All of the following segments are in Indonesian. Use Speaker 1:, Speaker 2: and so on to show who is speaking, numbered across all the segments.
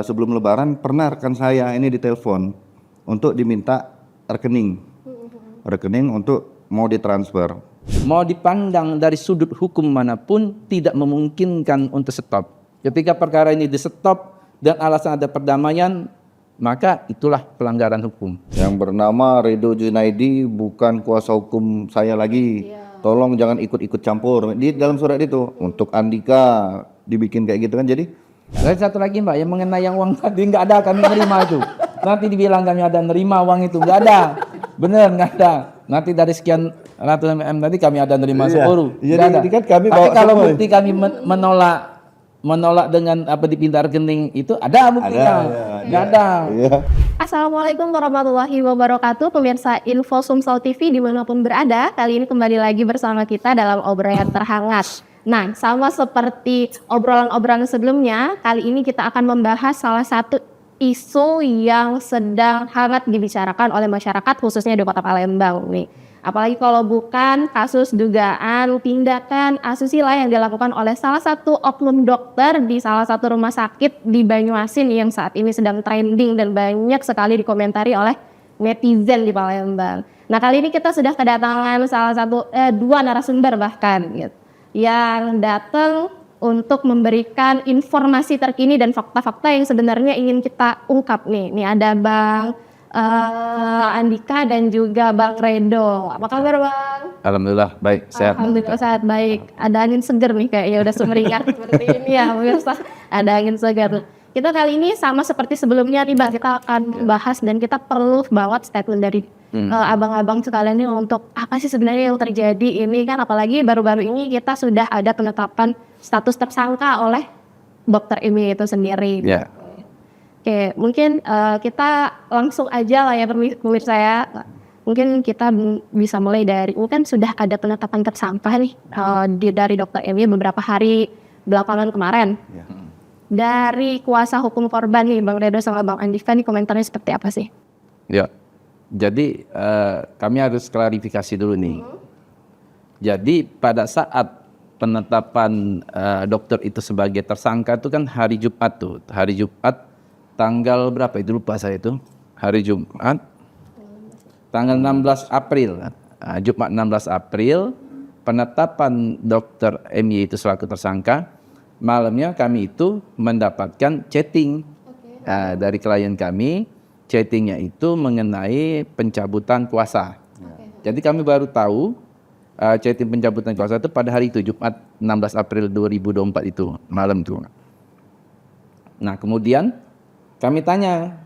Speaker 1: sebelum Lebaran pernah rekan saya ini ditelepon untuk diminta rekening untuk mau ditransfer.
Speaker 2: Mau dipandang dari sudut hukum manapun tidak memungkinkan untuk stop. Ketika perkara ini di stop dan alasan ada perdamaian, maka itulah pelanggaran hukum.
Speaker 1: Yang bernama Redo Junaidi bukan kuasa hukum saya lagi. Tolong jangan ikut-ikut campur. Di dalam surat itu untuk Andika dibikin kayak gitu kan. Jadi
Speaker 2: Dan satu lagi Mbak, yang mengenai yang uang tadi nggak ada kami nerima itu. Nanti dibilang kami ada nerima uang itu, nggak ada. Bener nggak ada. Nanti dari sekian ratus mm tadi kami ada nerima 10.
Speaker 1: Jadi kan kami
Speaker 2: Tapi
Speaker 1: bawa
Speaker 2: kalau
Speaker 1: semua.
Speaker 2: bukti kami menolak dengan apa dipinta rekening itu ada buktinya. Nggak ada.
Speaker 1: Iya.
Speaker 3: Assalamualaikum warahmatullahi wabarakatuh, pemirsa Info Sumsel TV dimanapun berada. Kali ini kembali lagi bersama kita dalam obrolan terhangat. Nah, sama seperti obrolan-obrolan sebelumnya, kali ini kita akan membahas salah satu isu yang sedang hangat dibicarakan oleh masyarakat khususnya di Kota Palembang nih. Apalagi kalau bukan kasus dugaan tindakan asusila yang dilakukan oleh salah satu oknum dokter di salah satu rumah sakit di Banyuasin yang saat ini sedang trending dan banyak sekali dikomentari oleh netizen di Palembang. Nah, kali ini kita sudah kedatangan salah satu dua narasumber bahkan gitu, yang datang untuk memberikan informasi terkini dan fakta-fakta yang sebenarnya ingin kita ungkap nih. Nih ada Bang Andika dan juga Bang Redo. Apa kabar Bang?
Speaker 2: Alhamdulillah baik, sehat.
Speaker 3: Alhamdulillah sehat baik. Ada angin segar nih kayaknya udah sumringah seperti ini ya pemirsa. Ada angin segar. Kita kali ini sama seperti sebelumnya nih Bang, kita akan bahas dan kita perlu banget statement dari abang-abang sekalian ini untuk apa sih sebenarnya yang terjadi ini kan, apalagi baru-baru ini kita sudah ada penetapan status tersangka oleh Dr. Emi itu sendiri.
Speaker 2: Ya.
Speaker 3: Oke, mungkin kita langsung aja lah ya pemirsa ya. Mungkin kita bisa mulai dari, mungkin sudah ada penetapan tersangka nih dari Dr. Emi beberapa hari belakangan kemarin.
Speaker 1: Ya.
Speaker 3: Dari kuasa hukum korban nih, Bang Redo sama Bang Andika nih komentarnya seperti apa sih?
Speaker 2: Ya, jadi kami harus klarifikasi dulu nih. Jadi pada saat penetapan dokter itu sebagai tersangka itu kan hari Jumat tuh. Hari Jumat tanggal berapa itu lupa saya itu. Hari Jumat tanggal 16 April. Jumat 16 April penetapan dokter MY itu selaku tersangka. Malamnya kami itu mendapatkan chatting dari klien kami. Chattingnya itu mengenai pencabutan kuasa. Jadi kami baru tahu chatting pencabutan kuasa itu pada hari itu, Jumat 16 April 2024 itu, malam itu. Nah kemudian kami tanya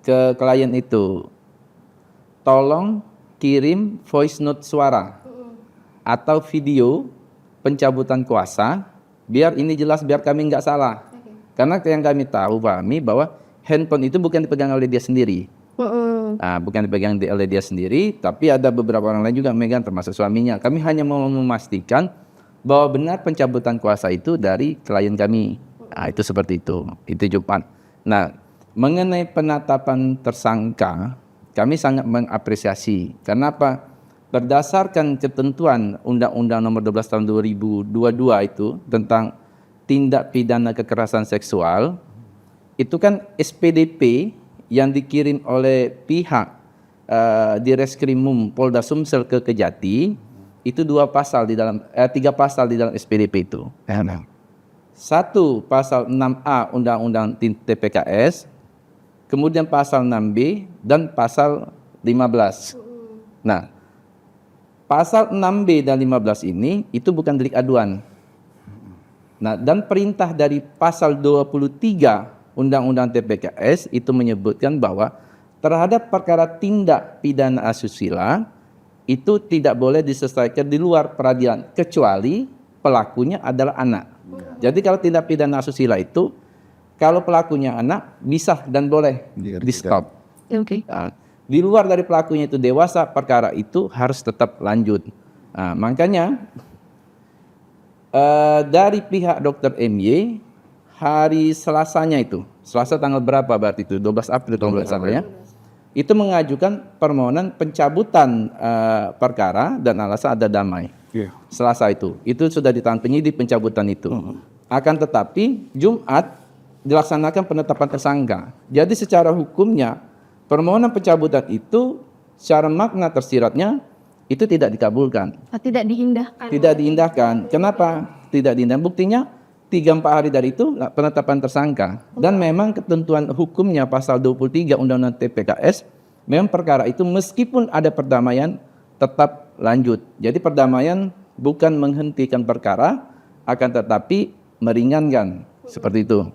Speaker 2: ke klien itu, tolong kirim voice note suara atau video pencabutan kuasa, biar ini jelas, biar kami nggak salah. Karena yang kami tahu pahami bahwa handphone itu bukan dipegang oleh dia sendiri. Bukan dipegang oleh dia sendiri, tapi ada beberapa orang lain juga memegang, termasuk suaminya. Kami hanya mau memastikan bahwa benar pencabutan kuasa itu dari klien kami. Itu seperti itu. Itu Jumat. Nah, mengenai penetapan tersangka, kami sangat mengapresiasi. Karena apa? Berdasarkan ketentuan Undang-Undang Nomor 12 Tahun 2022 itu tentang tindak pidana kekerasan seksual, itu kan SPDP yang dikirim oleh pihak Direskrimum Polda Sumsel ke Kejati itu tiga pasal di dalam SPDP itu. Satu pasal 6A Undang-Undang TPKS, kemudian pasal 6B dan pasal 15. Nah, pasal 6B dan 15 ini itu bukan delik aduan. Nah, dan perintah dari pasal 23 Undang-Undang TPKS itu menyebutkan bahwa terhadap perkara tindak pidana asusila itu tidak boleh diselesaikan di luar peradilan kecuali pelakunya adalah anak. Jadi kalau tindak pidana asusila itu kalau pelakunya anak bisa dan boleh di stop. Di luar dari pelakunya itu dewasa, perkara itu harus tetap lanjut. Makanya dari pihak Dr. MY hari Selasanya itu, Selasa tanggal berapa berarti itu? 12 April kalau tidak salah ya. Itu mengajukan permohonan pencabutan perkara dan alasan ada damai. Selasa itu sudah ditahan penyidik pencabutan itu. Akan tetapi Jumat dilaksanakan penetapan tersangka. Jadi secara hukumnya permohonan pencabutan itu secara makna tersiratnya itu tidak dikabulkan.
Speaker 3: Tidak diindahkan.
Speaker 2: Tidak diindahkan. Kenapa tidak diindahkan? Buktinya 3-4 hari dari itu penetapan tersangka. Dan memang ketentuan hukumnya pasal 23 Undang-Undang TPKS, memang perkara itu meskipun ada perdamaian tetap lanjut. Jadi perdamaian bukan menghentikan perkara, akan tetapi meringankan. Seperti itu.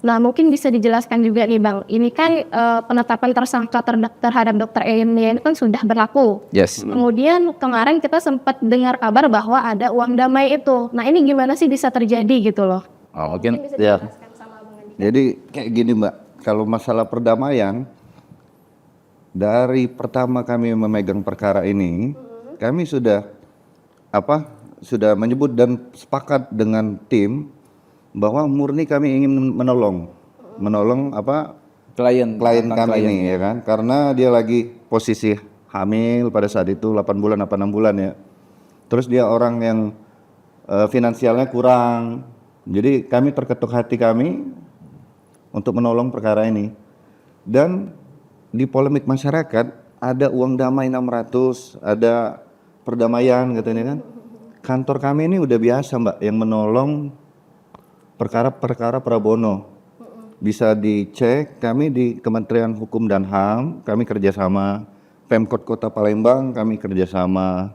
Speaker 3: Nah, mungkin bisa dijelaskan juga nih Bang, ini kan penetapan tersangka terhadap Dr. ini kan sudah berlaku.
Speaker 2: Yes.
Speaker 3: Kemudian kemarin kita sempat dengar kabar bahwa ada uang damai itu. Nah, ini gimana sih bisa terjadi gitu loh?
Speaker 2: Oh, mungkin
Speaker 3: Bisa
Speaker 1: Ya.
Speaker 3: dijelaskan sama Bang Andika.
Speaker 1: Jadi kayak gini Mbak, kalau masalah perdamaian, dari pertama kami memegang perkara ini, kami sudah menyebut dan sepakat dengan tim bahwa murni kami ingin menolong
Speaker 2: klien
Speaker 1: kami ini ya kan, karena dia lagi posisi hamil pada saat itu 8 bulan apa 6 bulan ya. Terus dia orang yang finansialnya kurang. Jadi kami terketuk hati kami untuk menolong perkara ini. Dan di polemik masyarakat ada uang damai 600, ada perdamaian katanya kan. Kantor kami ini udah biasa Mbak yang menolong perkara-perkara pro bono. Bisa dicek, kami di Kementerian Hukum dan HAM, kami kerjasama. Pemkot Kota Palembang, kami kerjasama.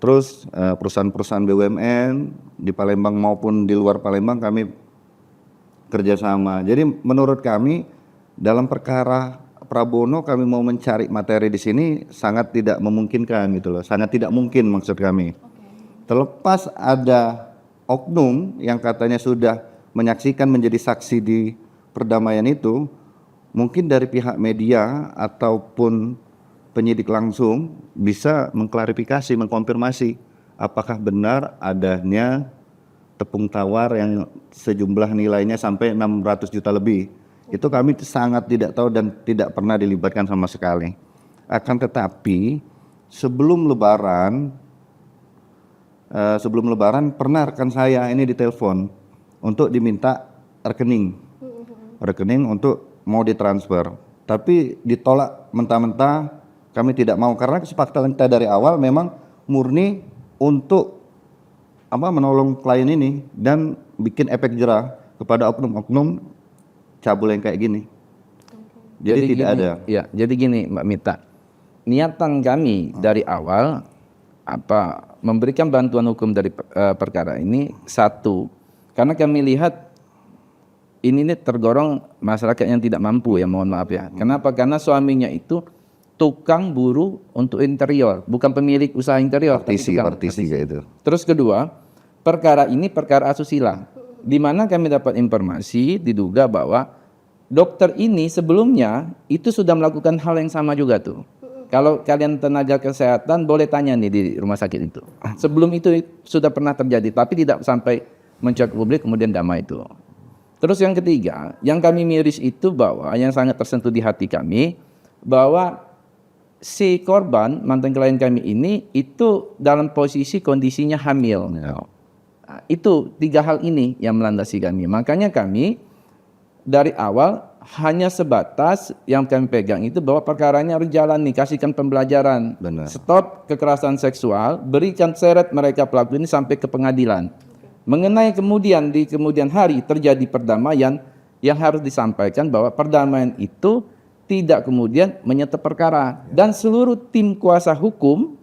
Speaker 1: Terus perusahaan-perusahaan BUMN di Palembang maupun di luar Palembang kami kerjasama. Jadi menurut kami dalam perkara Prabono kami mau mencari materi di sini sangat tidak memungkinkan gitu loh, sangat tidak mungkin maksud kami. Terlepas ada oknum yang katanya sudah menyaksikan menjadi saksi di perdamaian itu, mungkin dari pihak media ataupun penyidik langsung bisa mengklarifikasi, mengkonfirmasi apakah benar adanya tepung tawar yang sejumlah nilainya sampai 600 juta lebih. Itu kami sangat tidak tahu dan tidak pernah dilibatkan sama sekali. Akan tetapi sebelum lebaran pernah rekan saya ini ditelepon untuk diminta rekening untuk mau ditransfer, tapi ditolak mentah-mentah. Kami tidak mau karena kesepakatan kita dari awal memang murni untuk menolong klien ini dan bikin efek jerah kepada oknum-oknum cabul yang kayak gini. Jadi tidak
Speaker 2: gini,
Speaker 1: ada.
Speaker 2: Ya, jadi gini Mbak Mita, niatan kami dari awal memberikan bantuan hukum dari perkara ini satu, karena kami lihat ini tergolong masyarakat yang tidak mampu ya, mohon maaf ya. Kenapa? Karena suaminya itu tukang buruh untuk interior, bukan pemilik usaha interior.
Speaker 1: Partisi kayak itu.
Speaker 2: Terus kedua, perkara ini perkara asusila, di mana kami dapat informasi diduga bahwa dokter ini sebelumnya itu sudah melakukan hal yang sama juga tuh. Kalau kalian tenaga kesehatan boleh tanya nih di rumah sakit itu. Sebelum itu sudah pernah terjadi, tapi tidak sampai mencuat publik kemudian damai itu. Terus yang ketiga, yang kami miris itu bahwa yang sangat tersentuh di hati kami, bahwa si korban, mantan klien kami ini, itu dalam posisi kondisinya hamil. Nah, itu 3 hal ini yang melandasi kami. Makanya kami dari awal hanya sebatas yang kami pegang itu bahwa perkaranya harus jalan nih, kasihkan pembelajaran.
Speaker 1: Benar.
Speaker 2: Stop kekerasan seksual, berikan seret mereka pelaku ini sampai ke pengadilan. Mengenai kemudian di kemudian hari terjadi perdamaian, yang harus disampaikan bahwa perdamaian itu tidak kemudian menyetep perkara, dan seluruh tim kuasa hukum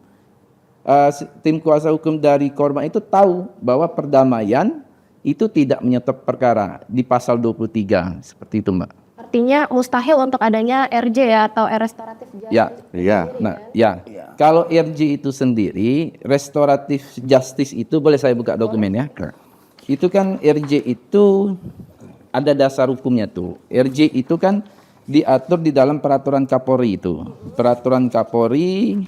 Speaker 2: dari korban itu tahu bahwa perdamaian itu tidak menyetep perkara di pasal 23 seperti itu Mbak.
Speaker 3: Artinya mustahil untuk adanya RJ ya atau restoratif justice.
Speaker 2: Ya.
Speaker 1: Iya.
Speaker 2: Nah, ya. Kalau RJ itu sendiri, restoratif justice itu boleh saya buka dokumennya. Itu kan RJ itu ada dasar hukumnya tuh. RJ itu kan diatur di dalam peraturan Kapolri itu. Peraturan Kapolri,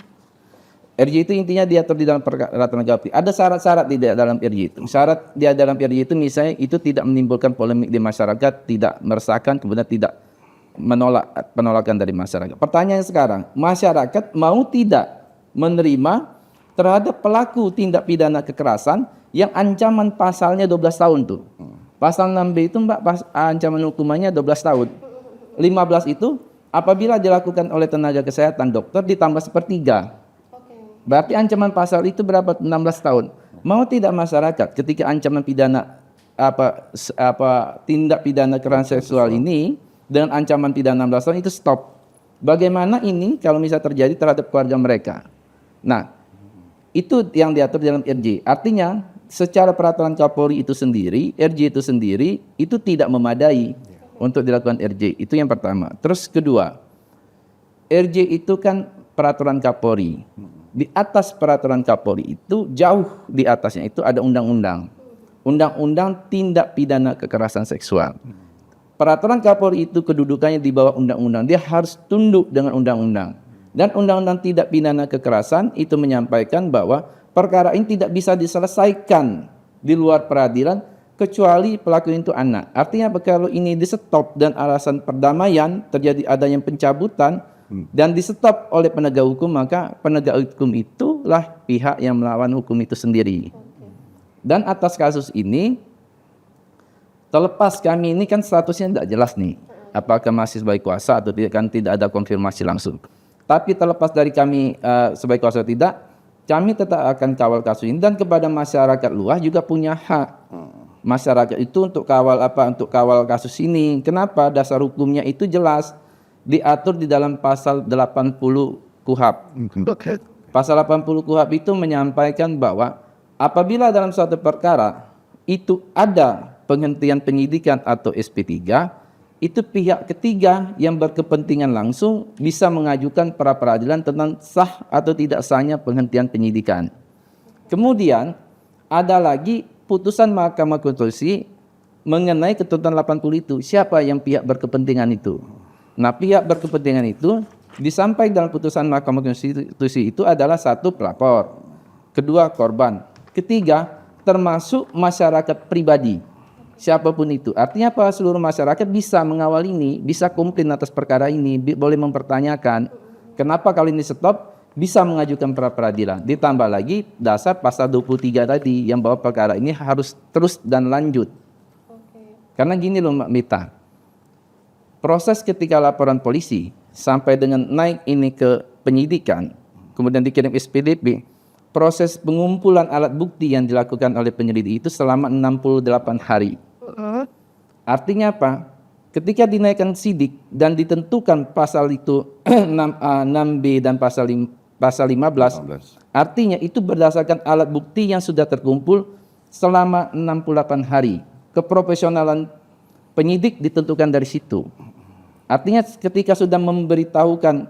Speaker 2: RJ itu intinya diatur di dalam peraturan Kapolri. Ada syarat-syarat di dalam RJ itu. Syarat di dalam RJ itu misalnya itu tidak menimbulkan polemik di masyarakat, tidak meresahkan, kemudian tidak menolak penolakan dari masyarakat. Pertanyaan sekarang, masyarakat mau tidak menerima terhadap pelaku tindak pidana kekerasan yang ancaman pasalnya 12 tahun tuh. Pasal 6B itu Mbak ancaman hukumannya 12 tahun. 15 itu apabila dilakukan oleh tenaga kesehatan dokter ditambah sepertiga. Berarti ancaman pasal itu berapa? 16 tahun. Mau tidak masyarakat ketika ancaman pidana tindak pidana kekerasan seksual ini dengan ancaman pidana 16 tahun itu stop. Bagaimana ini kalau misalnya terjadi terhadap keluarga mereka? Nah, itu yang diatur dalam RJ. Artinya secara peraturan Kapolri itu sendiri, RJ itu sendiri itu tidak memadai untuk dilakukan RJ. Itu yang pertama. Terus kedua, RJ itu kan peraturan Kapolri. Di atas peraturan Kapolri itu jauh di atasnya itu ada undang-undang. Undang-undang tindak pidana kekerasan seksual. Peraturan Kapolri itu kedudukannya di bawah undang-undang. Dia harus tunduk dengan undang-undang. Dan undang-undang tindak pidana kekerasan itu menyampaikan bahwa perkara ini tidak bisa diselesaikan di luar peradilan kecuali pelaku itu anak. Artinya kalau ini di stop dan alasan perdamaian terjadi adanya pencabutan dan di stop oleh penegak hukum, maka penegak hukum itulah pihak yang melawan hukum itu sendiri. Dan atas kasus ini, terlepas kami ini kan statusnya tidak jelas nih, apakah masih sebagai kuasa atau tidak, kan tidak ada konfirmasi langsung. Tapi terlepas dari kami sebagai kuasa atau tidak, kami tetap akan kawal kasus ini, dan kepada masyarakat luas juga punya hak. Masyarakat itu untuk kawal apa? Untuk kawal kasus ini. Kenapa? Dasar hukumnya itu jelas diatur di dalam pasal 80 KUHP. Pasal 80 KUHP itu menyampaikan bahwa apabila dalam suatu perkara itu ada penghentian penyidikan atau SP3, itu pihak ketiga yang berkepentingan langsung bisa mengajukan pra peradilan tentang sah atau tidak sahnya penghentian penyidikan. Kemudian ada lagi putusan Mahkamah Konstitusi mengenai ketentuan 80 itu. Siapa yang pihak berkepentingan itu? Nah, pihak berkepentingan itu disampaikan dalam putusan Mahkamah Konstitusi itu adalah satu, pelapor, kedua, korban, ketiga, termasuk masyarakat pribadi. Siapapun itu. Artinya apa? Seluruh masyarakat bisa mengawal ini, bisa komplain atas perkara ini, boleh mempertanyakan kenapa kalau ini stop, bisa mengajukan pra peradilan. Ditambah lagi dasar pasal 23 tadi yang bahwa perkara ini harus terus dan lanjut. Karena gini loh Mbak Mita, proses ketika laporan polisi sampai dengan naik ini ke penyidikan, kemudian dikirim SPDP, proses pengumpulan alat bukti yang dilakukan oleh penyelidik itu selama 68 hari. Artinya apa? Ketika dinaikkan sidik dan ditentukan pasal itu 6B dan pasal 15, artinya itu berdasarkan alat bukti yang sudah terkumpul selama 68 hari. Keprofesionalan penyidik ditentukan dari situ. Artinya ketika sudah memberitahukan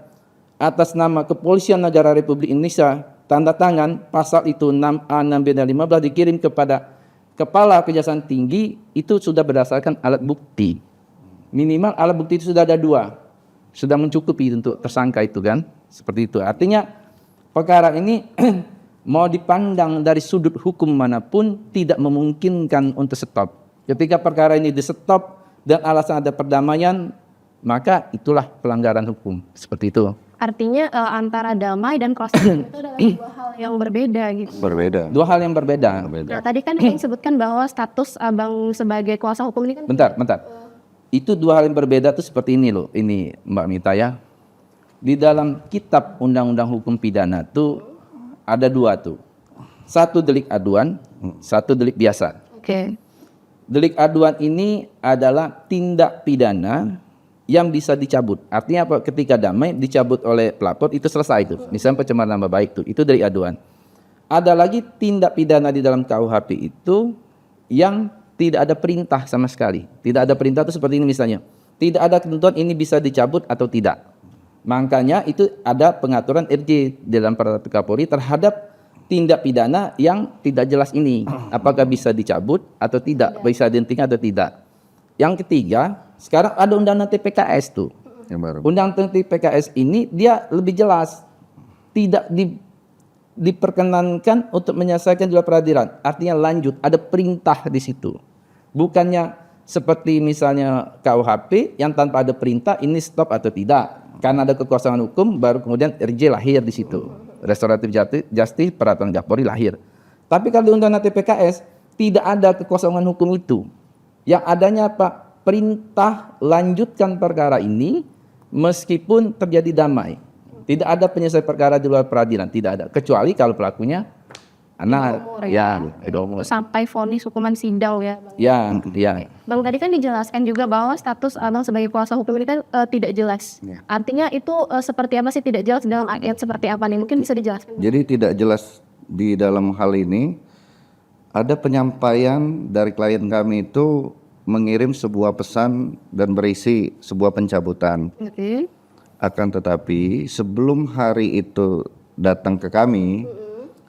Speaker 2: atas nama Kepolisian Negara Republik Indonesia, tanda tangan pasal itu 6A, 6B, dan 15 dikirim kepada Kepala Kejaksaan Tinggi, itu sudah berdasarkan alat bukti. Minimal alat bukti itu sudah ada 2. Sudah mencukupi untuk tersangka itu kan. Seperti itu. Artinya perkara ini mau dipandang dari sudut hukum manapun tidak memungkinkan untuk stop. Ketika perkara ini di stop dan alasan ada perdamaian, maka itulah pelanggaran hukum. Seperti itu.
Speaker 3: Artinya antara damai dan proses itu adalah dua hal yang berbeda gitu.
Speaker 1: Berbeda.
Speaker 2: Dua hal yang berbeda.
Speaker 3: Nah, tadi kan Abang sebutkan bahwa status Abang sebagai kuasa hukum ini kan
Speaker 2: Bentar. Itu dua hal yang berbeda tuh seperti ini loh. Ini Mbak Mita ya. Di dalam kitab Undang-Undang Hukum Pidana tuh ada 2 tuh. Satu delik aduan, satu delik biasa.
Speaker 3: Oke.
Speaker 2: Delik aduan ini adalah tindak pidana yang bisa dicabut. Artinya apa? Ketika damai dicabut oleh pelapor itu selesai itu. Misalnya pencemaran nama baik itu dari aduan. Ada lagi tindak pidana di dalam KUHP itu yang tidak ada perintah sama sekali. Tidak ada perintah itu seperti ini misalnya. Tidak ada ketentuan ini bisa dicabut atau tidak. Makanya itu ada pengaturan RJ dalam peraturan Kapolri terhadap tindak pidana yang tidak jelas ini. Apakah bisa dicabut atau tidak, bisa dihentikan atau tidak. Yang ketiga, sekarang ada undang-undang TPKS tuh.
Speaker 1: Yang baru.
Speaker 2: Undang-undang TPKS ini dia lebih jelas. Tidak diperkenankan untuk menyelesaikan di luar peradilan. Artinya lanjut, ada perintah di situ. Bukannya seperti misalnya KUHP yang tanpa ada perintah ini stop atau tidak. Karena ada kekuasaan hukum baru kemudian RJ lahir di situ. Restoratif Justice peraturan Kapolri lahir. Tapi kalau di undang-undang TPKS tidak ada kekosongan hukum itu. Yang adanya apa? Perintah lanjutkan perkara ini meskipun terjadi damai. Tidak ada penyelesaian perkara di luar peradilan, tidak ada. Kecuali kalau pelakunya anak,
Speaker 3: Sampai vonis hukuman sidang ya, Bang.
Speaker 2: ya.
Speaker 3: Bang, tadi kan dijelaskan juga bahwa status Abang sebagai kuasa hukum ini kan tidak jelas. Artinya itu seperti apa sih tidak jelas dalam ayat seperti apa nih? Mungkin bisa dijelaskan.
Speaker 1: Jadi tidak jelas di dalam hal ini. Ada penyampaian dari klien kami itu mengirim sebuah pesan dan berisi sebuah pencabutan.
Speaker 3: Oke.
Speaker 1: Akan tetapi sebelum hari itu datang ke kami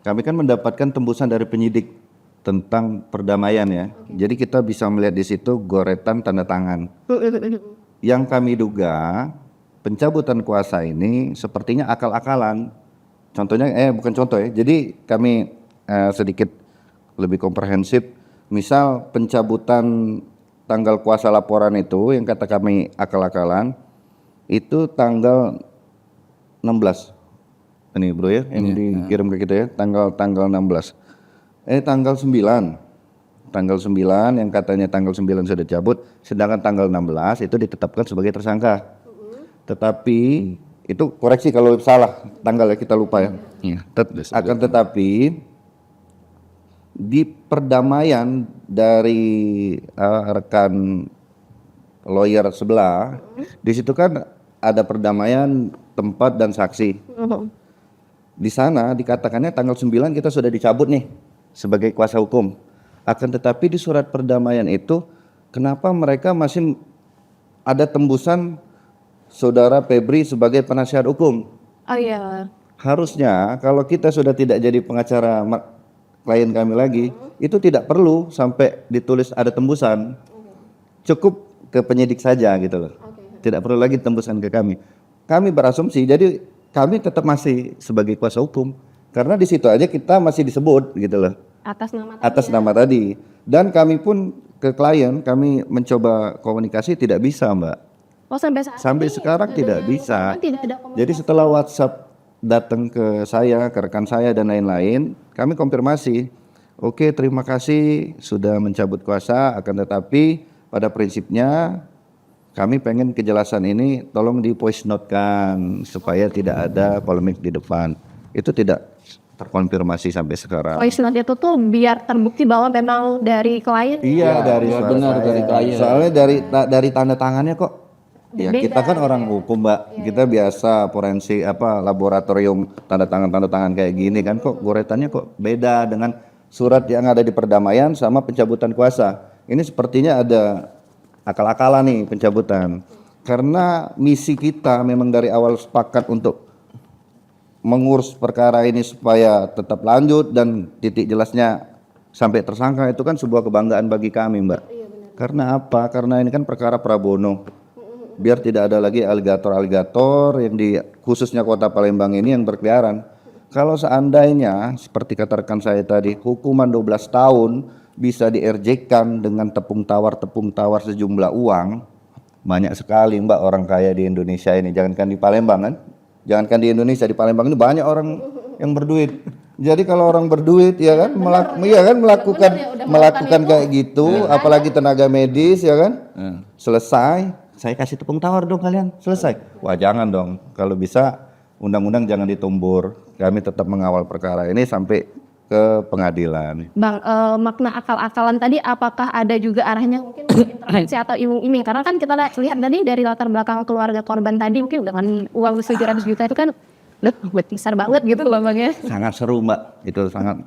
Speaker 1: kan mendapatkan tembusan dari penyidik tentang perdamaian ya. Jadi kita bisa melihat di situ goretan tanda tangan. Yang kami duga pencabutan kuasa ini sepertinya akal-akalan. Contohnya, bukan contoh ya. Jadi kami sedikit lebih komprehensif. Misal pencabutan tanggal kuasa laporan itu yang kata kami akal-akalan itu tanggal 16. Ini bro ya, yang dikirim ke kita ya, tanggal 16. Tanggal 9. Tanggal 9 yang katanya tanggal 9 sudah cabut, sedangkan tanggal 16 itu ditetapkan sebagai tersangka. Tetapi itu koreksi kalau salah tanggalnya, kita lupa ya. Akan tetapi di perdamaian dari rekan lawyer sebelah, di situ kan ada perdamaian tempat dan saksi. Di sana dikatakannya tanggal 9 kita sudah dicabut nih sebagai kuasa hukum. Akan tetapi di surat perdamaian itu kenapa mereka masih ada tembusan saudara Febri sebagai penasihat hukum?
Speaker 3: Oh iya.
Speaker 1: Harusnya kalau kita sudah tidak jadi pengacara klien kami lagi, itu tidak perlu sampai ditulis ada tembusan. Cukup ke penyidik saja gitu loh. Tidak perlu lagi tembusan ke kami. Kami berasumsi, jadi kami tetap masih sebagai kuasa hukum karena di situ aja kita masih disebut gitu loh. Atas nama tadi. Dan kami pun ke klien kami mencoba komunikasi tidak bisa, Mbak.
Speaker 3: Oh,
Speaker 1: sampai sekarang tidak bisa.
Speaker 3: Tidak ada komunikasi.
Speaker 1: Jadi setelah WhatsApp datang ke saya, ke rekan saya dan lain-lain, kami konfirmasi. Oke, terima kasih sudah mencabut kuasa, akan tetapi pada prinsipnya kami pengen kejelasan ini tolong di voice note-kan supaya tidak ada polemik di depan. Itu tidak terkonfirmasi sampai sekarang.
Speaker 3: Voice note itu tuh biar terbukti bahwa memang dari klien.
Speaker 1: Iya, dari suara
Speaker 2: benar
Speaker 1: saya.
Speaker 2: dari klien.
Speaker 1: Soalnya dari tanda tangannya kok. Ya kita kan orang hukum, Mbak. Kita biasa forensik laboratorium tanda tangan kayak gini kan, kok goretannya kok beda dengan surat yang ada di perdamaian sama pencabutan kuasa. Ini sepertinya ada akal-akalan nih pencabutan. Karena misi kita memang dari awal sepakat untuk mengurus perkara ini supaya tetap lanjut dan titik jelasnya sampai tersangka, itu kan sebuah kebanggaan bagi kami, Mbak. Karena apa? Karena ini kan perkara Pra Bono. Biar tidak ada lagi aligator-aligator yang di khususnya kota Palembang ini yang berkeliaran. Kalau seandainya seperti kata rekan saya tadi, hukuman 12 tahun bisa di-RJ-kan dengan tepung tawar sejumlah uang, banyak sekali, Mbak, orang kaya di Indonesia ini. Jangankan di Palembang kan, jangankan di Indonesia, di Palembang ini banyak orang yang berduit. Jadi kalau orang berduit ya kan, melakukan kayak gitu, apalagi tenaga medis ya kan, selesai. Saya kasih tepung tawar dong kalian, selesai. Wah jangan dong, kalau bisa undang-undang jangan ditumbur. Kami tetap mengawal perkara ini sampai ke pengadilan.
Speaker 3: Bang, makna akal-akalan tadi apakah ada juga arahnya mungkin intervensi atau iming-iming? Karena kan kita lihat tadi dari latar belakang keluarga korban tadi mungkin dengan uang 700 juta itu kan besar banget gitu loh Bang ya.
Speaker 1: Sangat seru, Mbak. Itu sangat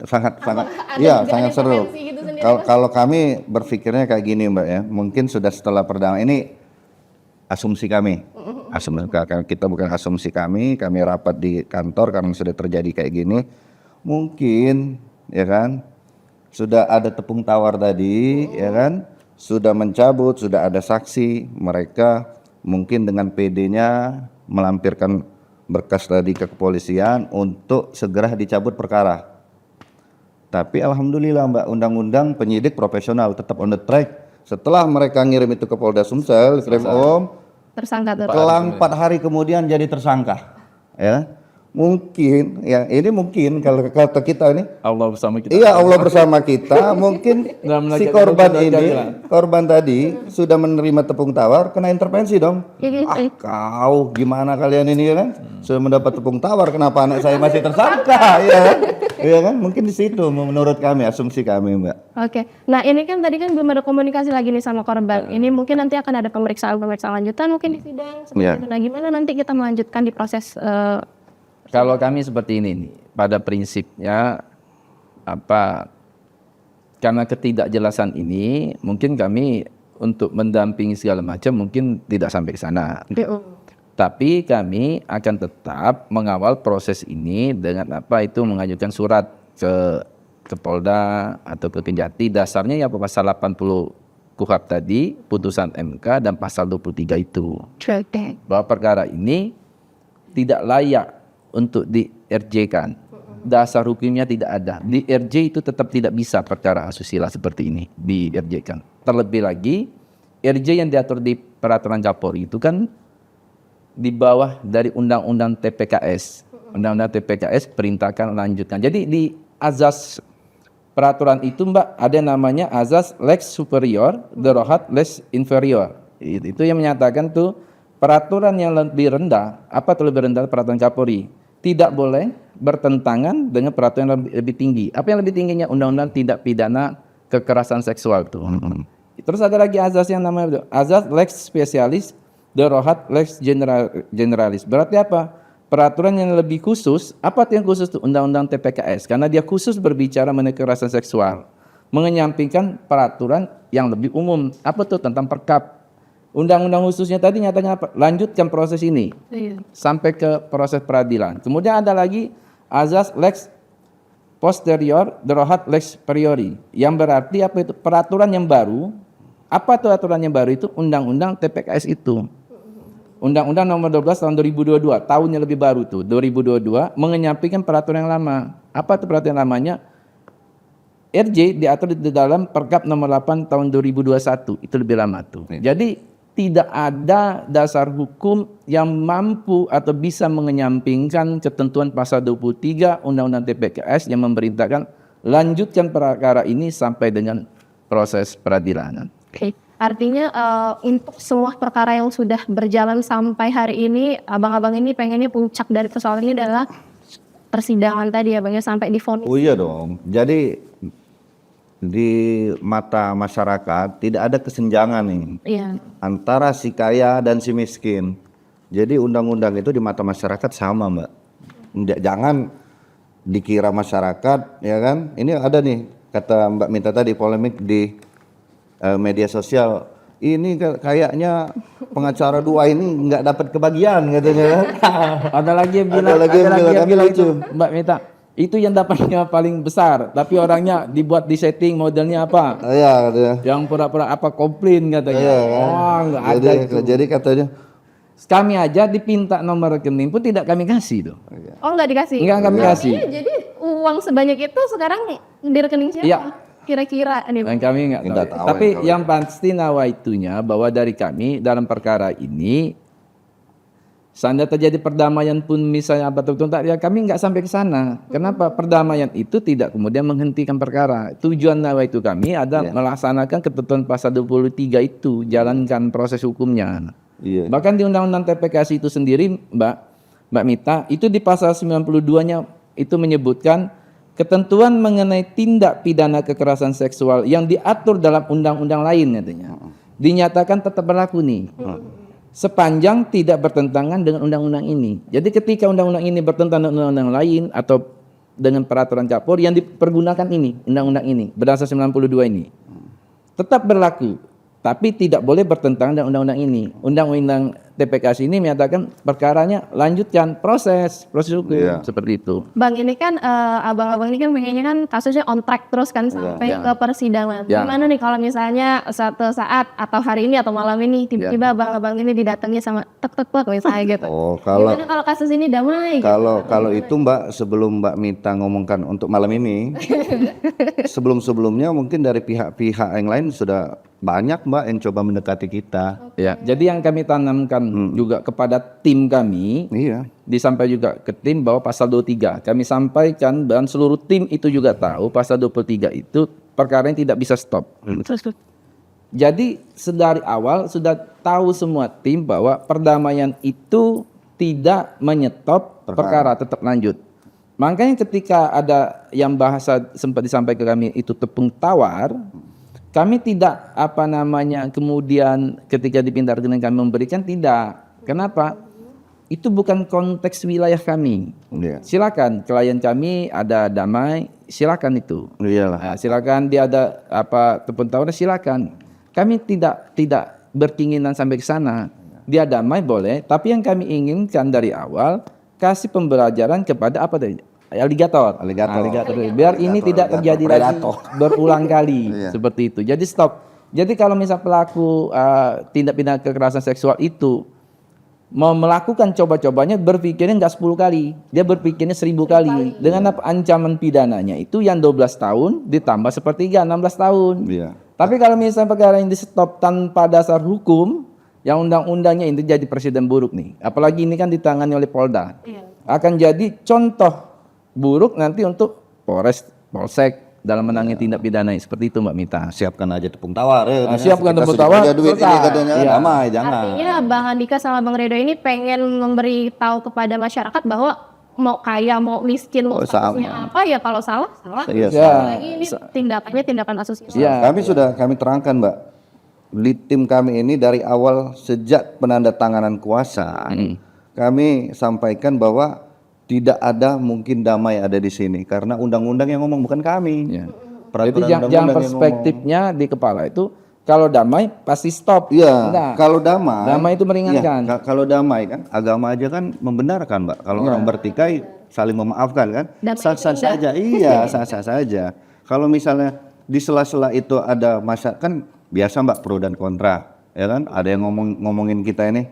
Speaker 1: iya, sangat seru. Kalau kami berpikirnya kayak gini, Mbak ya. Mungkin sudah setelah perdamaian ini asumsi kami. Kita bukan asumsi kami rapat di kantor karena sudah terjadi kayak gini. Mungkin ya kan sudah ada tepung tawar tadi ya kan, sudah mencabut, sudah ada saksi, mereka mungkin dengan PD-nya melampirkan berkas tadi ke kepolisian untuk segera dicabut perkara. Tapi alhamdulillah, Mbak, undang-undang penyidik profesional tetap on the track. Setelah mereka ngirim itu ke Polda Sumsel, Krim Om,
Speaker 3: Tersangka
Speaker 1: kelang 4 hari kemudian jadi tersangka. Ya. mungkin ya ini mungkin kalau kata kita ini
Speaker 2: Allah bersama kita.
Speaker 1: iya Allah bersama kita mungkin
Speaker 2: Dalam
Speaker 1: si
Speaker 2: menajak
Speaker 1: korban
Speaker 2: Allah,
Speaker 1: ini
Speaker 2: lah.
Speaker 1: korban tadi sudah menerima tepung tawar kena intervensi dong.
Speaker 3: Iya,
Speaker 1: Ah kau gimana kalian ini ya kan sudah mendapat tepung tawar kenapa anak saya masih tersangka ya kan? Iya kan mungkin di situ menurut kami asumsi kami Mbak.
Speaker 3: Oke, nah ini kan tadi kan belum ada komunikasi lagi nih sama korban. Ini mungkin nanti akan ada pemeriksaan lanjutan mungkin di sidang. Seperti
Speaker 1: Iya.
Speaker 3: itu. Nah gimana nanti kita melanjutkan di proses
Speaker 2: Kalau kami seperti ini nih, pada prinsipnya karena ketidakjelasan ini mungkin kami untuk mendampingi segala macam mungkin tidak sampai ke sana.
Speaker 3: PU?
Speaker 2: Tapi kami akan tetap mengawal proses ini dengan mengajukan surat ke Polda atau ke Kejati. Dasarnya ya pasal 80 KUHP tadi, putusan MK dan pasal 23 itu. Bahwa perkara ini tidak layak untuk di-RJ-kan. Dasar hukumnya tidak ada. Di RJ itu tetap tidak bisa perkara asusila seperti ini di-RJ-kan. Terlebih lagi, RJ yang diatur di peraturan Kapolri itu kan di bawah dari Undang-Undang TPKS. Undang-Undang TPKS perintahkan lanjutkan. Jadi di azas peraturan itu Mbak ada namanya azas lex superior, darurat lex inferior. Itu yang menyatakan tuh peraturan yang lebih rendah, lebih rendah peraturan Kapolri tidak boleh bertentangan dengan peraturan yang lebih tinggi. Apa yang lebih tingginya? Undang-Undang Tindak Pidana Kekerasan Seksual tuh. Terus ada lagi azas yang namanya azas lex specialis, darurat lex generalis. Berarti apa? Peraturan yang lebih khusus. Apa yang khusus tuh? Undang-Undang TPKS. Karena dia khusus berbicara mengenai kekerasan seksual, menyampingkan peraturan yang lebih umum. Apa tuh? Tentang perkap. Undang-undang khususnya tadi nyatanya apa? Lanjutkan proses ini sampai ke proses peradilan. Kemudian ada lagi azas lex posterior, darurat lex priori. Yang berarti apa itu? Peraturan yang baru. Apa tuh aturan yang baru itu? Undang-undang TPKS itu. Undang-Undang nomor 12 tahun 2022, tahunnya lebih baru tuh, 2022, menyampingkan peraturan yang lama. Apa tuh peraturan yang lamanya? RJ diatur di dalam Perkap nomor 8 tahun 2021, itu lebih lama tuh. Jadi tidak ada dasar hukum yang mampu atau bisa menyampingkan ketentuan pasal 23 Undang-Undang TPKS yang memerintahkan lanjutkan perkara ini sampai dengan proses peradilan.
Speaker 3: Oke. Artinya untuk semua perkara yang sudah berjalan sampai hari ini, abang-abang ini pengennya puncak dari persoalan ini adalah persidangan tadi ya Bang ya, sampai divonis.
Speaker 1: Oh iya dong. Jadi di mata masyarakat tidak ada kesenjangan nih
Speaker 3: Iya.
Speaker 1: antara si kaya dan si miskin. Jadi undang-undang itu di mata masyarakat sama Mbak. Jangan dikira masyarakat ya kan. Ini ada nih kata Mbak Mita tadi polemik di media sosial. Ini kayaknya pengacara dua ini nggak dapat kebagian katanya.
Speaker 2: Ada lagi yang bilang,
Speaker 1: Ada lagi yang bilang
Speaker 2: itu, Mbak Mita, itu yang dapatnya paling besar, tapi orangnya dibuat di setting modelnya apa?
Speaker 1: Iya katanya.
Speaker 2: Yang pura-pura apa komplain katanya.
Speaker 1: Iya, kan?
Speaker 2: Oh, nggak ada itu.
Speaker 1: Jadi katanya
Speaker 2: Kami aja dipinta nomor rekening pun tidak kami kasih tuh.
Speaker 3: Oh nggak dikasih?
Speaker 2: Nggak kami kasih.
Speaker 3: Iya, jadi uang sebanyak itu sekarang di rekening siapa?
Speaker 2: Iya.
Speaker 3: Kira-kira nih.
Speaker 2: Dan kami nggak
Speaker 1: Nggak
Speaker 2: tahu.
Speaker 1: tahu
Speaker 2: Tapi
Speaker 1: yang
Speaker 2: yang pasti nawaitunya bahwa dari kami dalam perkara ini, seandainya terjadi perdamaian pun misalnya apa betul tak ya kami nggak sampai ke sana. Kenapa? Perdamaian itu tidak kemudian menghentikan perkara. Tujuan nawaitu kami ada melaksanakan ketentuan pasal 23 itu, jalankan proses hukumnya.
Speaker 1: iya.
Speaker 2: Bahkan di Undang-Undang TPKS itu sendiri, Mbak Mita, itu di pasal 92-nya itu menyebutkan ketentuan mengenai tindak pidana kekerasan seksual yang diatur dalam undang-undang lain katanya. Dinyatakan tetap berlaku nih. Sepanjang tidak bertentangan dengan undang-undang ini. Jadi ketika undang-undang ini bertentangan dengan undang-undang lain atau dengan peraturan Kapolri yang dipergunakan ini, undang-undang ini, berdasar 92 ini, tetap berlaku. Tapi tidak boleh bertentangan dengan undang-undang ini. Undang-undang TPKS ini menyatakan perkaranya lanjutkan proses hukum seperti itu.
Speaker 3: Bang ini kan abang-abang ini kan pengennya kan kasusnya on track terus kan sampai ke persidangan. Gimana nih kalau misalnya suatu saat atau hari ini atau malam ini tiba-tiba abang-abang ini didatangi sama tek misalnya gitu.
Speaker 1: Oh, kalau
Speaker 3: gimana kalau kasus ini damai?
Speaker 1: kalau itu Mbak, sebelum Mbak Mita ngomongkan untuk malam ini, sebelumnya mungkin dari pihak-pihak yang lain sudah banyak Mbak yang coba mendekati kita.
Speaker 2: Ya, jadi yang kami tanamkan juga kepada tim kami,
Speaker 1: Iya.
Speaker 2: disampaikan juga ke tim bahwa pasal 23 kami sampaikan dan seluruh tim itu juga tahu pasal 23 itu perkara yang tidak bisa stop. Jadi sedari awal sudah tahu semua tim bahwa perdamaian itu tidak menyetop perkara tetap lanjut. Makanya ketika ada yang bahasa sempat disampaikan ke kami itu tepung tawar, kami tidak kemudian ketika dipindah rekening kami memberikan, tidak. Kenapa? Itu bukan konteks wilayah kami.
Speaker 1: Iya.
Speaker 2: Silakan klien kami ada damai, silakan itu.
Speaker 1: Iyalah.
Speaker 2: Nah, silakan dia ada tepung tawar, silakan. Kami tidak berkeinginan sampai ke sana. Dia damai boleh, tapi yang kami inginkan dari awal kasih pembelajaran kepada aligator. Biar ini tidak terjadi lagi berulang kali seperti itu. Jadi stop. Jadi kalau misal pelaku tindak pidana kekerasan seksual itu mau melakukan coba-cobanya, berpikirnya nggak 10 kali, dia berpikirnya 1000 kali. Dengan ancaman pidananya itu yang 12 tahun ditambah sepertiga 16 tahun.
Speaker 1: Iya.
Speaker 2: Tapi kalau misalnya perkara yang di stop tanpa dasar hukum, yang undang-undangnya ini jadi presiden buruk nih. Apalagi ini kan ditangani oleh Polda. Akan jadi contoh buruk nanti untuk Polres, Polsek dalam menangani tindak pidana seperti itu Mbak Mita.
Speaker 1: Siapkan aja tepung tawar ya.
Speaker 2: Siapkan
Speaker 1: Kita
Speaker 2: tepung
Speaker 1: sedikit
Speaker 2: tawar,
Speaker 1: aja duit ini
Speaker 2: selesai.
Speaker 1: katanya
Speaker 2: Iya.
Speaker 1: damai, jangan.
Speaker 3: Artinya Bang Andika sama Bang Redo ini pengen memberitahu kepada masyarakat bahwa mau kaya, mau miskin, mau statusnya
Speaker 1: sama.
Speaker 3: apa ya, kalau salah, salah.
Speaker 1: Iya,
Speaker 2: Ya.
Speaker 3: Lagi ini tindakannya tindakan asusila.
Speaker 2: Iya.
Speaker 1: Kami terangkan Mbak, di tim kami ini dari awal sejak penandatanganan kuasa, kami sampaikan bahwa tidak ada mungkin damai ada di sini karena undang-undang yang ngomong bukan kami.
Speaker 2: Ya.
Speaker 1: Peraturan
Speaker 2: Jadi jangan
Speaker 1: undang-undang yang
Speaker 2: perspektifnya di kepala itu kalau damai pasti stop.
Speaker 1: Iya,
Speaker 2: Enggak.
Speaker 1: kalau damai.
Speaker 2: Damai itu meringankan.
Speaker 1: Iya, kalau damai kan agama aja kan membenarkan, Mbak. Kalau orang bertikai saling memaafkan kan,
Speaker 3: Damai
Speaker 1: sah-sah
Speaker 3: itu indah.
Speaker 1: saja. Iya, sah-sah saja. Kalau misalnya di sela-sela itu ada kan biasa Mbak pro dan kontra, ya kan? Ada yang ngomongin kita ini,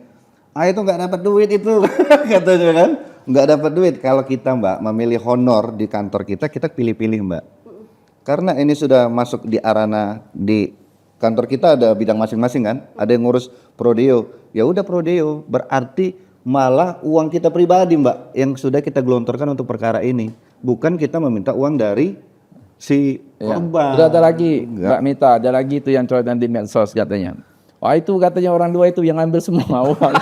Speaker 1: itu nggak dapat duit itu, katanya kan, nggak dapat duit. Kalau kita Mbak memilih honor di kantor kita pilih-pilih Mbak. Karena ini sudah masuk di arana di kantor kita ada bidang masing-masing kan, ada yang ngurus prodeo, ya udah prodeo, berarti malah uang kita pribadi Mbak yang sudah kita gelontorkan untuk perkara ini, bukan kita meminta uang dari si korban.
Speaker 2: Sudah ada lagi Mbak Mita, ada lagi itu yang coret di medsos katanya. Wah itu katanya orang dua itu yang ambil semua uang.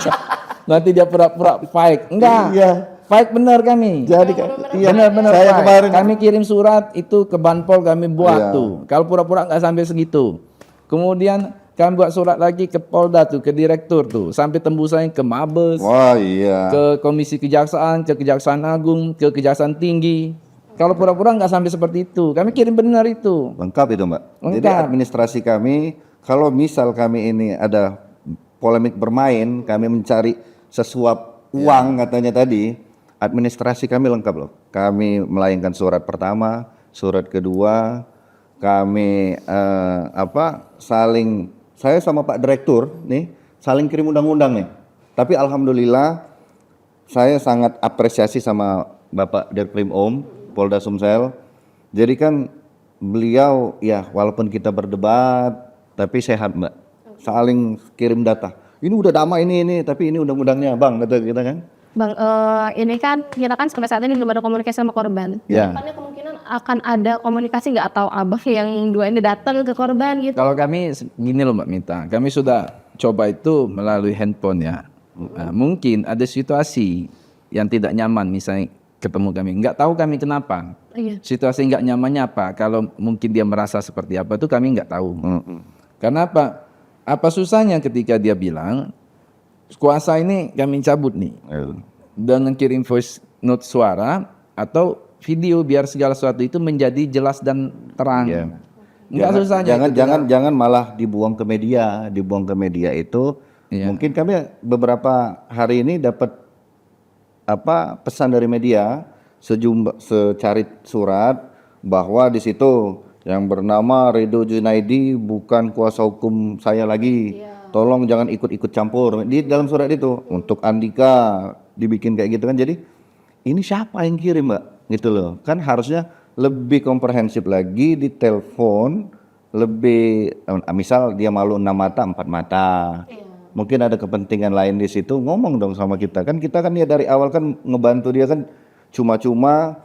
Speaker 2: Nanti dia pura-pura fake. Enggak.
Speaker 1: Iya.
Speaker 2: Fake benar kami.
Speaker 1: Jadi iya,
Speaker 2: Benar-benar
Speaker 1: saya
Speaker 2: fake.
Speaker 1: kemarin
Speaker 2: Kami kirim surat itu ke Banpol, kami buat
Speaker 1: Iya.
Speaker 2: tuh. Kalau pura-pura nggak sampai segitu. Kemudian kami buat surat lagi ke Polda tuh, ke direktur tuh, sampai tembusannya ke Mabes,
Speaker 1: wah iya.
Speaker 2: ke Komisi Kejaksaan, ke Kejaksaan Agung, ke Kejaksaan Tinggi. Kalau pura-pura nggak sampai seperti itu, kami kirim benar itu.
Speaker 1: Lengkap itu Mbak. Jadi
Speaker 2: Lengkap.
Speaker 1: administrasi kami, kalau misal kami ini ada polemik bermain, kami mencari sesuap uang katanya tadi, administrasi kami lengkap loh. Kami melayangkan surat pertama, surat kedua, kami saya sama Pak Direktur nih saling kirim undang-undang nih. Tapi alhamdulillah saya sangat apresiasi sama Bapak Dirkrim Polda Sumsel. Jadi kan beliau ya walaupun kita berdebat tapi sehat Mbak. Saling kirim data. Ini udah damai ini tapi ini undang-undangnya Bang kata kita kan.
Speaker 3: Bang, ini kan kita kan sampai saat ini belum ada komunikasi sama korban.
Speaker 2: Ya.
Speaker 3: Depannya kemungkinan akan ada komunikasi nggak, atau abah yang dua ini datang ke korban gitu?
Speaker 2: Kalau kami gini loh Mbak Mita, kami sudah coba itu melalui handphone ya. Mungkin ada situasi yang tidak nyaman misalnya ketemu kami, nggak tahu kami kenapa.
Speaker 3: Iya.
Speaker 2: Situasi nggak nyamannya apa? Kalau mungkin dia merasa seperti apa itu kami nggak tahu. Karena apa? Apa susahnya ketika dia bilang kuasa ini kami cabut nih dengan kirim voice note suara atau video biar segala sesuatu itu menjadi jelas dan terang.
Speaker 1: Iya.
Speaker 2: Enggak susahnya.
Speaker 1: Jangan malah dibuang ke media. Dibuang ke media itu mungkin kami beberapa hari ini dapat pesan dari media secari surat bahwa di situ yang bernama Redo Junaidi bukan kuasa hukum saya lagi. Tolong jangan ikut-ikut campur. Di dalam surat itu untuk Andika dibikin kayak gitu kan. Jadi ini siapa yang kirim Mbak? Gitu loh. Kan harusnya lebih komprehensif lagi, ditelepon lebih misal dia malu 6 mata 4 mata. Mungkin ada kepentingan lain di situ, ngomong dong sama kita. Kan kita kan ya dari awal kan ngebantu dia kan cuma-cuma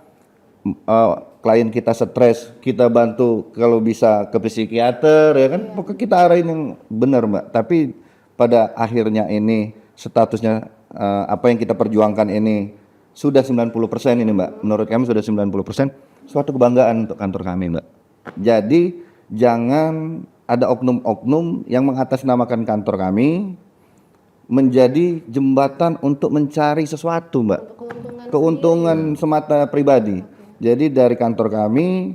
Speaker 1: klien kita stres, kita bantu kalau bisa ke psikiater ya kan. Pokoknya kita arahin yang benar, Mbak. Tapi pada akhirnya ini statusnya apa yang kita perjuangkan ini sudah 90% ini, Mbak. Menurut kami sudah 90%, suatu kebanggaan untuk kantor kami, Mbak. Jadi jangan ada oknum-oknum yang mengatasnamakan kantor kami menjadi jembatan untuk mencari sesuatu, Mbak. Keuntungan semata pribadi. Jadi dari kantor kami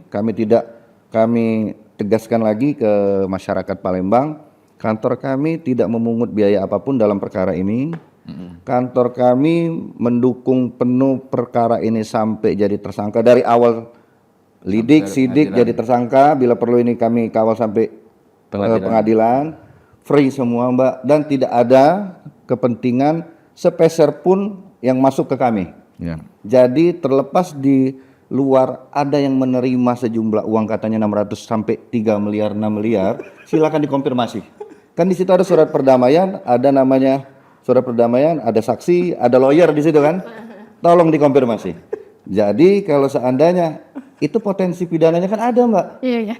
Speaker 1: tegaskan lagi ke masyarakat Palembang, kantor kami tidak memungut biaya apapun dalam perkara ini. Kantor kami mendukung penuh perkara ini sampai jadi tersangka dari awal lidik, sidik, jadi tersangka. Bila perlu ini kami kawal sampai pengadilan. Free semua, Mbak, dan tidak ada kepentingan sepeser pun yang masuk ke kami. Jadi terlepas di luar ada yang menerima sejumlah uang katanya 600 sampai 3 miliar 6 miliar, silakan dikonfirmasi. Kan di situ ada surat perdamaian, ada namanya surat perdamaian, ada saksi, ada lawyer di situ kan. Tolong dikonfirmasi. Jadi kalau seandainya itu potensi pidananya kan ada, Mbak.
Speaker 3: Iya.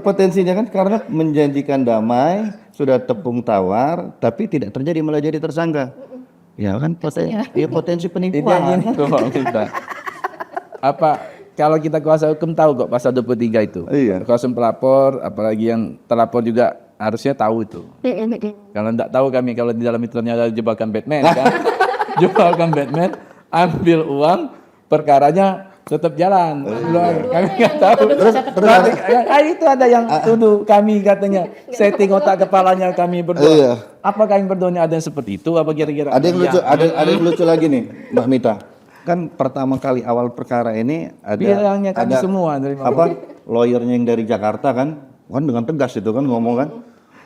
Speaker 1: Potensinya kan karena menjanjikan damai, sudah tepung tawar, tapi tidak terjadi malah jadi tersangka. Ya kan potensi penipuan.
Speaker 2: Apa kalau kita kuasa hukum tahu kok pasal 23 itu.
Speaker 1: Iya.
Speaker 2: Kuasa pelapor, apalagi yang terlapor juga harusnya tahu itu. Kalau tidak tahu kami kalau di dalam itu ternyata jebakan Batman kan. Jebakan Batman, ambil uang, perkaranya tetap jalan. Kami nggak tahu. Terus itu ada yang tuduh kami katanya setting otak kepalanya kami berdua.
Speaker 1: Iya.
Speaker 2: Apa kami berdua ada yang seperti itu? Apa kira-kira?
Speaker 1: Ada yang lucu, ada yang lucu lagi nih, Mbak Mita. Kan pertama kali awal perkara ini
Speaker 2: bilangnya kami semua dari
Speaker 1: lawyernya yang dari Jakarta kan dengan tegas itu kan ngomong kan,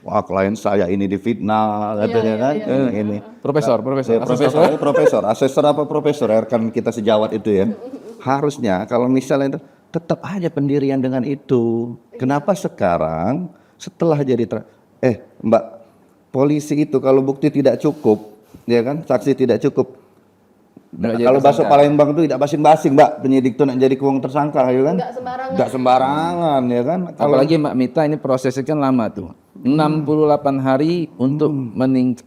Speaker 1: wah klien saya ini difitnah katanya kan, ini
Speaker 2: profesor,
Speaker 1: asesor apa profesor kan kita sejawat itu ya. Harusnya kalau misalnya itu tetap aja pendirian dengan itu. Kenapa sekarang setelah jadi Mbak, polisi itu kalau bukti tidak cukup, ya kan, saksi tidak cukup. Kalau bahasa Palembang itu tidak basing-basing, Mbak, penyidik itu nak jadi kuang tersangka, ya kan? Enggak sembarangan, ya kan?
Speaker 2: Apalagi Mbak Mita ini prosesnya kan lama tuh. 68 hari untuk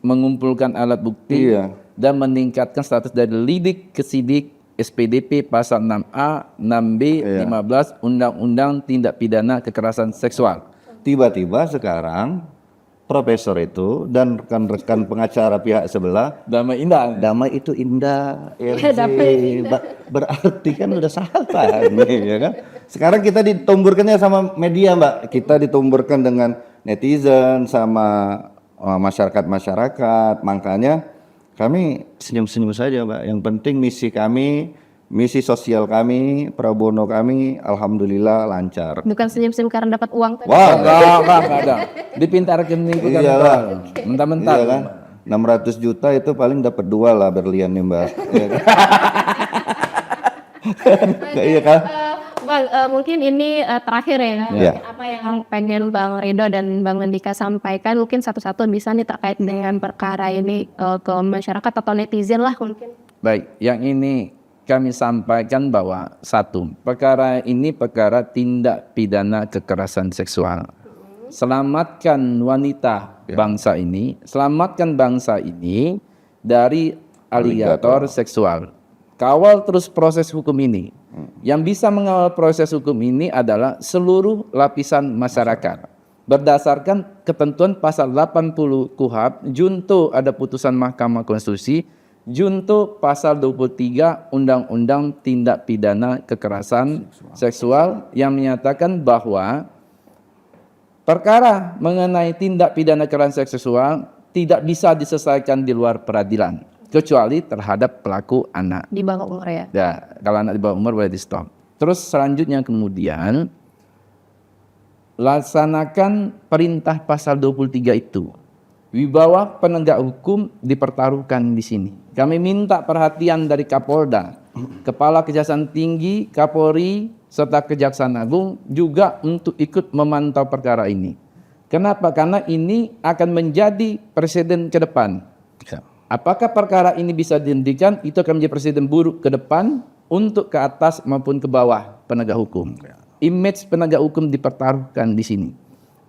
Speaker 2: mengumpulkan alat bukti dan meningkatkan status dari lidik ke sidik SPDP pasal 6A, 6B, 15 Undang-Undang Tindak Pidana Kekerasan Seksual.
Speaker 1: Tiba-tiba sekarang profesor itu dan rekan-rekan pengacara pihak sebelah damai itu indah berarti kan udah salah nih, ya kan. Sekarang kita ditumburkannya sama media, Mbak, kita ditumburkan dengan netizen sama masyarakat, makanya kami senyum-senyum saja, Mbak. Yang penting misi sosial kami, pro bono kami, alhamdulillah lancar.
Speaker 3: Bukan senyum-senyum karena dapat uang tadi.
Speaker 2: Wah, enggak ada. Dipintarkan itu kan. Mentah-mentah.
Speaker 1: Iya kan? 600 juta itu paling dapat 2 lah berlian nih, Mbak. Iya kan?
Speaker 3: Bang, mungkin ini terakhir ya.
Speaker 1: Yeah.
Speaker 3: Apa yang pengen Bang Ridho dan Bang Mendika sampaikan mungkin satu-satu bisa nih terkait dengan perkara ini ke masyarakat atau netizen lah mungkin.
Speaker 2: Baik, yang ini kami sampaikan bahwa perkara ini perkara tindak pidana kekerasan seksual. Selamatkan wanita bangsa ini, selamatkan bangsa ini dari aligator seksual. Kawal terus proses hukum ini. Yang bisa mengawal proses hukum ini adalah seluruh lapisan masyarakat. Berdasarkan ketentuan pasal 80 KUHP, junto ada putusan Mahkamah Konstitusi, junto pasal 23 Undang-Undang Tindak Pidana Kekerasan Seksual yang menyatakan bahwa perkara mengenai tindak pidana kekerasan seksual tidak bisa diselesaikan di luar peradilan kecuali terhadap pelaku anak.
Speaker 3: Di bawah umur ya?
Speaker 2: Ya, kalau anak di bawah umur boleh di stop. Terus selanjutnya kemudian laksanakan perintah pasal 23 itu. Wibawa penegak hukum dipertaruhkan di sini. Kami minta perhatian dari Kapolda, Kepala Kejaksaan Tinggi, Kapolri, serta Kejaksaan Agung juga untuk ikut memantau perkara ini. Kenapa? Karena ini akan menjadi presiden ke depan. Apakah perkara ini bisa dihentikan, itu akan menjadi presiden buruk ke depan untuk ke atas maupun ke bawah penegak hukum. Image penegak hukum dipertaruhkan di sini.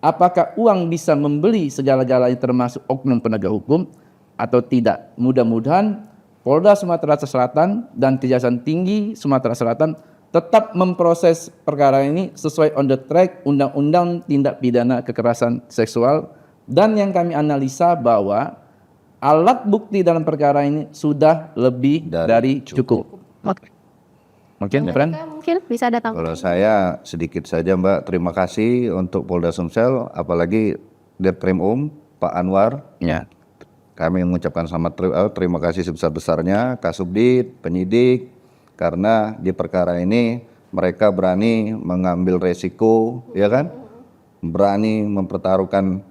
Speaker 2: Apakah uang bisa membeli segala-galanya termasuk oknum penegak hukum atau tidak? Mudah-mudahan Polda Sumatera Selatan dan Kejaksaan Tinggi Sumatera Selatan tetap memproses perkara ini sesuai on the track Undang-Undang Tindak Pidana Kekerasan Seksual, dan yang kami analisa bahwa alat bukti dalam perkara ini sudah lebih dari cukup. Mungkin, Friend?
Speaker 3: Mungkin bisa datang.
Speaker 1: Kalau saya sedikit saja Mbak, terima kasih untuk Polda Sumsel, apalagi Ditkrim Pak Anwar.
Speaker 2: Ya.
Speaker 1: Kami mengucapkan terima kasih sebesar-besarnya, Kasubdit, penyidik, karena di perkara ini mereka berani mengambil resiko, ya kan? Berani mempertaruhkan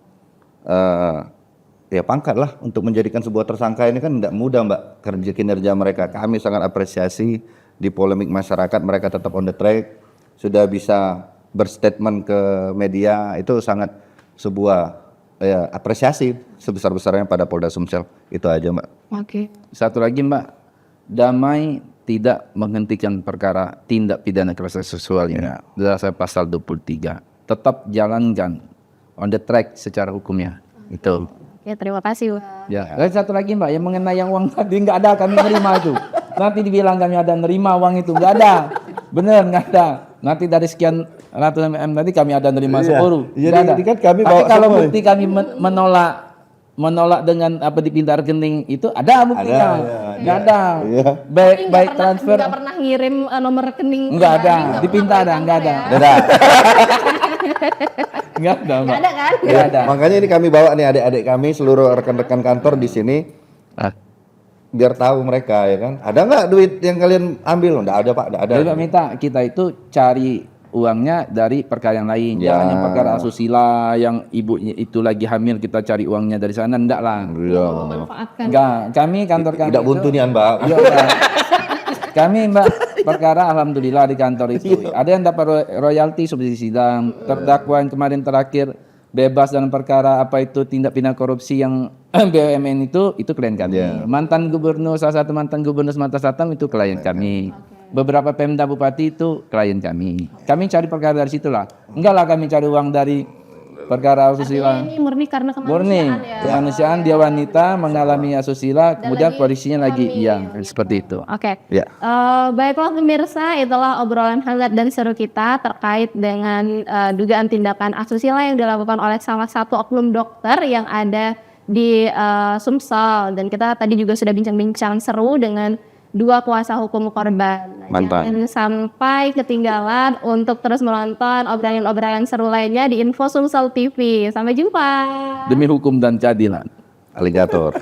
Speaker 1: ya pangkat lah untuk menjadikan sebuah tersangka ini kan tidak mudah Mbak, kerja kinerja mereka. Kami sangat apresiasi di polemik masyarakat mereka tetap on the track, sudah bisa berstatement ke media, itu sangat sebuah ya, apresiasi sebesar-besarnya pada Polda Sumsel. Itu aja Mbak.
Speaker 3: Oke.
Speaker 2: Satu lagi Mbak, damai tidak menghentikan perkara tindak pidana kekerasan seksual ini. Dasar pasal 23. Tetap jalankan on the track secara hukumnya. Itu.
Speaker 3: Oke, terima kasih Pak.
Speaker 2: Ya. Dan satu lagi Mbak, yang mengenai yang uang tadi nggak ada kami nerima itu. Nanti dibilang kami ada nerima uang itu, nggak ada. Bener nggak ada. Nanti dari sekian ratus mm tadi kami ada nerima 10. Nggak ada.
Speaker 1: Kan kami
Speaker 2: Tapi kalau bukti kami menolak dengan apa dipinta rekening itu ada buktinya. Nggak ada. Baik transfer.
Speaker 3: Nggak pernah ngirim nomor rekening.
Speaker 2: Nggak ada. Dipinta ada, nggak ada. Nggak ada, Mbak.
Speaker 3: Nggak ada kan?
Speaker 2: Nggak ada.
Speaker 1: Makanya ini kami bawa nih adik-adik kami, seluruh rekan-rekan kantor di sini, biar tahu mereka ya kan. Ada nggak duit yang kalian ambil? Nggak ada Pak, nggak ada.
Speaker 2: Jadi Pak minta kita itu cari uangnya dari perkara yang lain.
Speaker 1: Ya.
Speaker 2: Jangan yang perkara asusila yang ibunya itu lagi hamil kita cari uangnya dari sana, enggak lah.
Speaker 1: Iya.
Speaker 3: Memanfaatkan.
Speaker 2: Enggak, kami kantor kami
Speaker 1: Tidak buntu nih Mbak.
Speaker 2: Iya, Mbak. Kami Mbak perkara alhamdulillah di kantor itu ada yang dapat royalti subsidi sidang, terdakwa yang kemarin terakhir bebas dalam perkara apa itu tindak pidana korupsi yang BUMN itu klien kami. Mantan gubernur, salah satu mantan gubernur Sumatera Selatan itu klien kami. Beberapa Pemda Bupati itu klien kami. Kami cari perkara dari situlah. Enggak lah kami cari uang dari perkara asusila.
Speaker 3: Ini murni karena
Speaker 2: Murni
Speaker 3: kemanusiaan ya.
Speaker 2: kemanusiaan, dia wanita mengalami asusila, kemudian kondisinya lagi seperti itu.
Speaker 3: Oke.
Speaker 1: Ya.
Speaker 3: Baiklah pemirsa, itulah obrolan hangat dan seru kita terkait dengan dugaan tindakan asusila yang dilakukan oleh salah satu oknum dokter yang ada di Sumsel, dan kita tadi juga sudah bincang-bincang seru dengan dua kuasa hukum korban.
Speaker 1: Mantap.
Speaker 3: Jangan sampai ketinggalan untuk terus menonton obrolan-obrolan seru lainnya di Info Sumsel TV. Sampai jumpa.
Speaker 2: Demi hukum dan keadilan.
Speaker 1: Aligator.